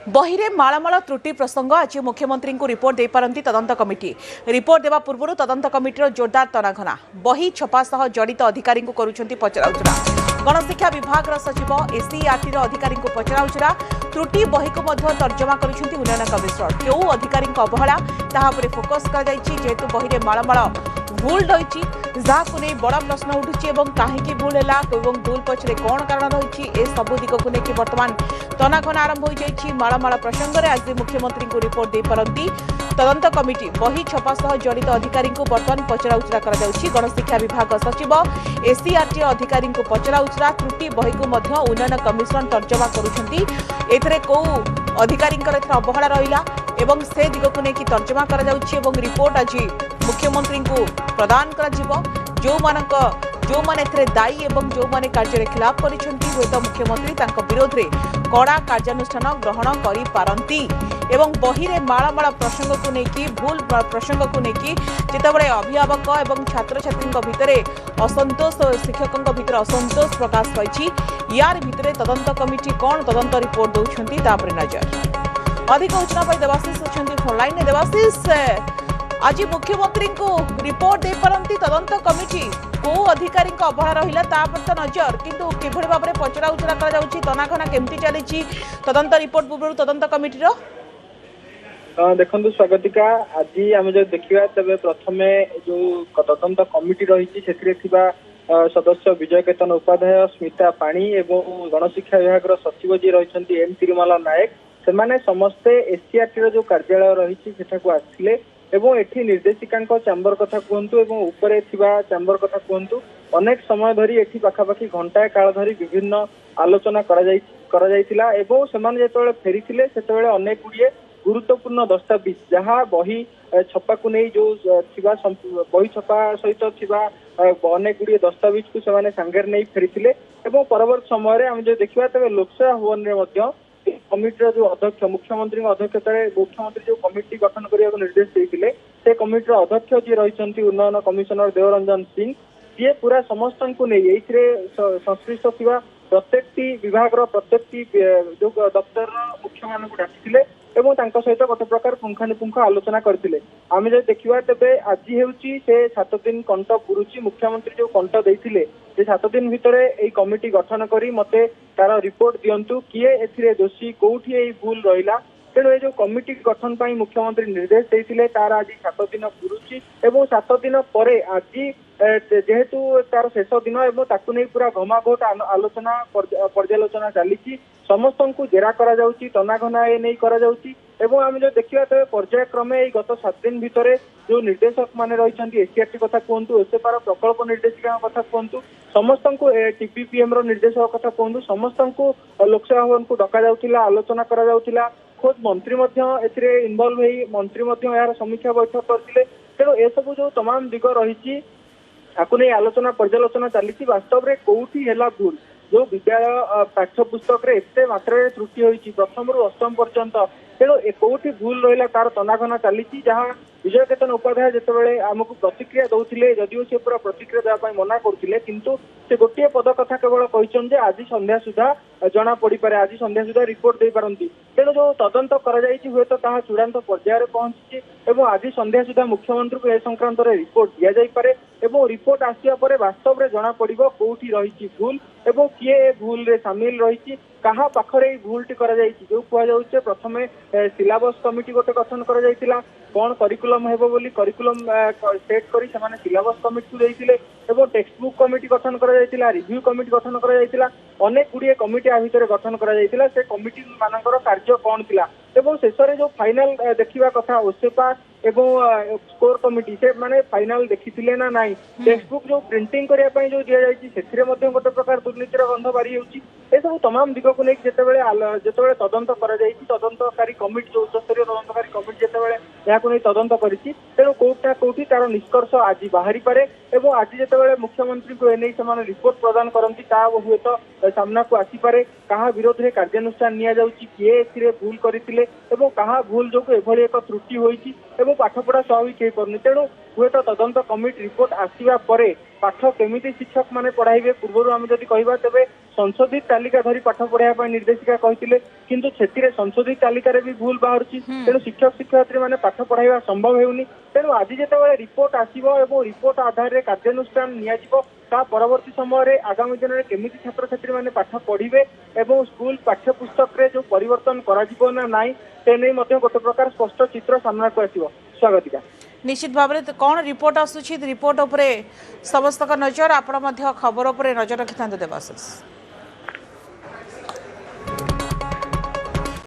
बहिरे माळमाळ त्रुटि प्रसंग आज मुख्यमंत्री को रिपोर्ट दे पारंती तदंत कमिटी रिपोर्ट देवा पूर्व तदंत कमिटीर जोरदार तनाघना बही छपा सह जड़ित अधिकारी परुछंती पचराउचरा गणशिक्षा विभाग सचिव एससीईआरटी अधिकारी पचराउचरा त्रुटि बही को तर्जमा करुछंती उन्नयन कमिशनर क्यों अधिकारी अवहेला ताहा उपरे फोकस कर जेहेतु बहिरे माळमाळ भूल रही जहाँ बड़ प्रश्न उठुची कहीं भूल है भूल पछरे कौन कारण रही ए सबू दिग को लेकिन बर्तमान तनाघना आरंभ हो जाए माळमाळ प्रसंग में आज मुख्यमंत्री को रिपोर्ट दे पारंती तदंत कमिटी बही छपा सह जड़ित अधिकारी बर्तमान पचराउचरा गणशिक्षा विभाग सचिव एससीईआरटी अधिकारी पचराउचरा त्रुटि बही को उन्नयन कमिशनर तर्जमा करुछंती कौ अधिकारी अवहेला रहा एवं से दिग को लेकिन तर्जमा कर रिपोर्ट आज मुख्यमंत्री को प्रदान जो माने दायी एवं जो माने कार्य खिलाफ करिसेंती हुए तो मुख्यमंत्री विरोध में कड़ा कार्यानुष्ठान ग्रहण करि पारंती एवं बहिरे माळमाळ प्रसंग को लेकिन भूल प्रसंग को लेकिन जितेबाला अभिभावक एवं छात्र छात्री भितर असंतोष शिक्षकों भितर असंतोष प्रकाश पाई यार भितर तदंत कमिटी कौन तदंत रिपोर्ट दौरान तापर नजर अधिक सूचना देवाशीष अच्छा फोनलाइन देवाशीष आज मुख्यमंत्री को रिपोर्ट दे पारंती तदंत कमिटी को अधिकारी अवहेला रहा तो नजर किंतु किभଳି भाବରେ पचरा उचरा कर तनाघना केमती चली तदंत रिपोर्ट पूर्व तदंत कमिटी देखो स्वागतिका आज आम जो देखा तेज प्रथम जो तदंत कमिटी रही सदस्य विजय केतन उपाध्याय स्मिता पाणी एवं गणशिक्षा विभाग सचिव जी रही एम तिरुमाला नायक से समस्ते एससीईआरटी जो कार्यालय रही आसते एवं एठी निर्देशिका चैम्बर कथा कहतु एवं उपरे चैम्बर कथा कहतु अनेक समय धरी एठी पाखापाखि घंटाए काल धरी विभिन्न आलोचना जो फेरी अनेक गुड़िए गुरुत्वपूर्ण दस्तावेज जहाँ बही छपा को नहीं जो बही छपा सहित अनेक गुड़िए दस्तावेज को सांगे नहीं फेरी परवर्त समय आम जो देखा तेज लोकसेवा भवन में कमिटी जो अध्यक्ष मुख्यमंत्री अध्यक्षता मुख्यमंत्री जो कमिटी गठन करने निर्देश देते से कमिटी अध्यक्ष जी रही उन्नयन कमिशनर देवरंजन सिंह सी पूरा समस्त को नहीं संश्लिष्ट थी प्रत्येक विभाग प्रत्येक जो दफ्तर मुख्य मान डाकी सहित गोटे प्रकार पुंखानुपुंख आलोचना करते आम जो देखा तेज आज हूँ से 7 दिन कंट पुरुची मुख्यमंत्री जो कंट देते 7 दिन भितर यही कमिटी गठन करी मते तार रिपोर्ट दिंतु किए ए दोषी कौटी भूल रहा तेणु ये जो कमिटी गठन पर मुख्यमंत्री निर्देश देते तार आज 7 दिन पुरुची 7 दिन पर आज जेहेतु तार शेष दिन ताकू नहीं पूरा घमाघोट आलोचना पर्यालोचना चली समस्त को जेरा करा तनाघना ये नहीं करा आम जो देखा तेज पर्यायक्रमे गत 7 दिन भितर जो निर्देशक मैंने रही एससीईआरटी कथा कहतु एसएफआर प्रकल्प निर्देशिका कथा कहतु समस्त को टीपीपीएम निर्देशक कथा कहतु समस्त को लोकसेवा भवन को डका आलोचना करा खुद मंत्री इनवल्व मंत्री यार समीक्षा बैठक करते तेणु ए सब जो तमाम दिग रही नहीं आलोचना पर्यालोचना चली वास्तव में कौटी है भूल जो विद्यालय पाठ्यपुस्तक एत मात्रा त्रुटि होती प्रथम रु अष्टम पर्यंत तेणु कौटी भूल रहा तार तनाघना चली जहाँ विजय केतन उपाध्याय जिते आमको प्रतिक्रिया दौले जदिव से पूरा प्रतिक्रिया देवाई मना करते किंतु से गोटे पद कथा केवल कहते आज संध्या सुधा जना पड़ पारे आज संध्या सुधा रिपोर्ट दे पारंती तेणु जो तदंत हुए तो चूड़ांत पर्यायर पहुंची आज संध्या सुधा मुख्यमंत्री को ए संक्रांत रिपोर्ट दि जापे रिपोर्ट आसिया पर वास्तव में जना पड़ कौटी रही भूल एवं किए भूल रे सामिल रही कहा पाखरे भूलटी जो कहुचे प्रथम सिलेबस कमिटी गोटे गठन कर कौन करिकुलम हेबो बोली करिकुलम सेट करी से सिलेबस कमिटी को देइतिले एवं टेक्स्ट बुक कमिटी गठन कर रिव्यू कमिटी गठन कर अनेक गुड़िए कमिटी आ भितर गठन कर से कमिटी मानकर कार्य कौन थिला एवं शेष जो फाइनल देखा कथा ओसेपा एवं स्कोर कमिटी से माने फाइनल देखी ना नाई टेक्स्ट बुक जो प्रिंटिंग करने जो दि जाए गोटे प्रकार दुर्नीतिर गंध बारी हो सब तमाम दिग को लेकिन जिते तदंत तदंतकारी कमिटी जो उच्चस्तरीय तदंतकारी कमिटी जिते नहीं तदंत करी तेणु कौटा कौटी तार निष्कर्ष आज बाहरी पारे एवं आज जिते मुख्यमंत्री को एने से रिपोर्ट प्रदान करती हुए तो सामना को आसीपे क्या विरोध में कार्यानुष्ठान नि किए भूल करते क्या भूल जो एभली एक त्रुटि होती पाठपढ़ा स्वाभाविक हो पार्नि तेणु हुए तो तदंत कमिटी रिपोर्ट आसवा पर पाठ केमिति शिक्षक माने पढ़ाइबे पूर्व आम जदि कहबा तेबे संशोधित तालिका धरी पाठ पढ़ाइबा निर्देशिका कहते किंतु से संशोधित तालिकार भी भूल बाहर तेणु शिक्षक शिक्षयित्री मैंने पाठ पढ़ाइबा संभव होउनी तेणु आज जिते रिपोर्ट आसीबो एवं रिपोर्ट आधार रे कार्यानुष्ठान नियाजिबो ता परवर्ती समय आगामी दिन में केमिति छात्र छात्री मैंने पाठ पढ़िबे एवं स्कूल पाठ्यपुस्तक रे जो परिवर्तन करा जिवो ना नाही तेने मध्ये गोटे प्रकार स्पष्ट चित्र सामना को आसीबो। स्वागतिका निश्चित भाव में कौन रिपोर्ट आसुछि रिपोर्ट उपरे समस्त नजर आपण खबर उपरे नजर रखिथा देवाशिष।